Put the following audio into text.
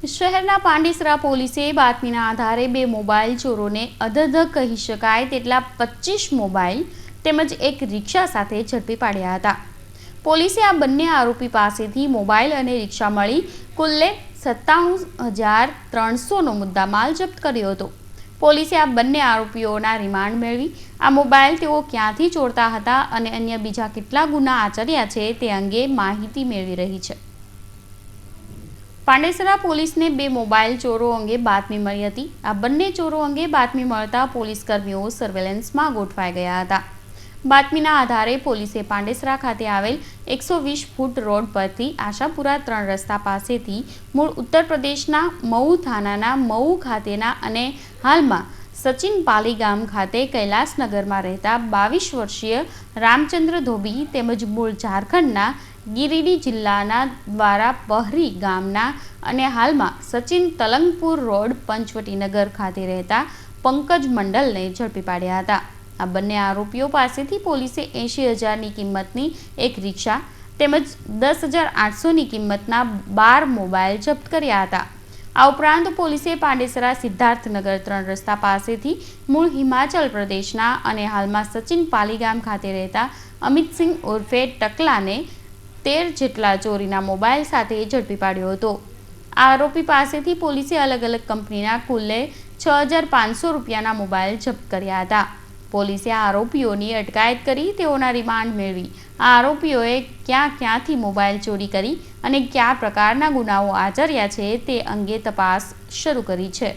શહેરના પાંડેસરા પોલીસે બાતમીના આધારે બે મોબાઈલ ચોરોને અધધ કહી શકાય તેટલા 25 મોબાઈલ તેમજ એક રિક્ષા સાથે ઝડપી પાડ્યા હતા। પોલીસે આ બંને આરોપી પાસેથી મોબાઈલ અને રિક્ષા મળી કુલ્લે 97,300નો મુદ્દામાલ જપ્ત કર્યો હતો। પોલીસે આ બંને આરોપીઓના રિમાન્ડ મેળવી આ મોબાઈલ તેઓ ક્યાંથી ચોરતા હતા અને અન્ય બીજા કેટલા ગુના આચર્યા છે તે અંગે માહિતી મેળવી રહી છે। પાંડેસરા પોલીસને બે મોબાઈલ ચોરો અંગે બાતમી મળી હતી। આ બંને ચોરો અંગે બાતમી મળતા પોલીસ કર્મીઓ સર્વેલન્સમાં ગોઠવાઈ ગયા હતા। બાતમીના આધારે પોલીસે પાંડેસરા ખાતે આવેલ 120 ફૂટ રોડ પરથી આશાપુરા 3 રસ્તા પાસેથી મૂળ ઉત્તર પ્રદેશના મઉ થાનાના મઉ ખાતેના અને હાલમાં સચિન પાલી ગામ ખાતે કૈલાસનગરમાં રહેતા 22 વર્ષીય રામચંદ્ર ધોબી તેમજ મૂળ ઝારખંડના ગિરિડી જિલ્લાના દ્વારા પહરી ગામના અને હાલમાં સચિન તલંગપુર રોડ પંચવટીનગર ખાતે રહેતા પંકજ મંડલને ઝડપી પાડ્યા હતા। આ બંને આરોપીઓ પાસેથી પોલીસે 80,000ની કિંમતની એક રિક્ષા તેમજ 10,800ની કિંમતના 12 મોબાઈલ જપ્ત કર્યા હતા। આ ઉપરાંત પોલીસે પાંડેસરા સિદ્ધાર્થનગર 3 રસ્તા પાસેથી મૂળ હિમાચલ પ્રદેશના અને હાલમાં સચિન પાલીગામ ખાતે રહેતા અમિતસિંહ ઉર્ફે ટકલાને 13 જેટલા ચોરીના મોબાઈલ સાથે ઝડપી પાડ્યો હતો। આ આરોપી પાસેથી પોલીસે અલગ અલગ કંપનીના કુલ્લે 6,500 રૂપિયાના મોબાઈલ જપ્ત કર્યા હતા। પોલીસે આ આરોપીઓની અટકાયત કરી તેઓના રિમાન્ડ મેળવી આ આરોપીઓએ ક્યાંથી મોબાઈલ ચોરી કરી અને કયા પ્રકારના ગુનાઓ આચર્યા છે તે અંગે તપાસ શરૂ કરી છે।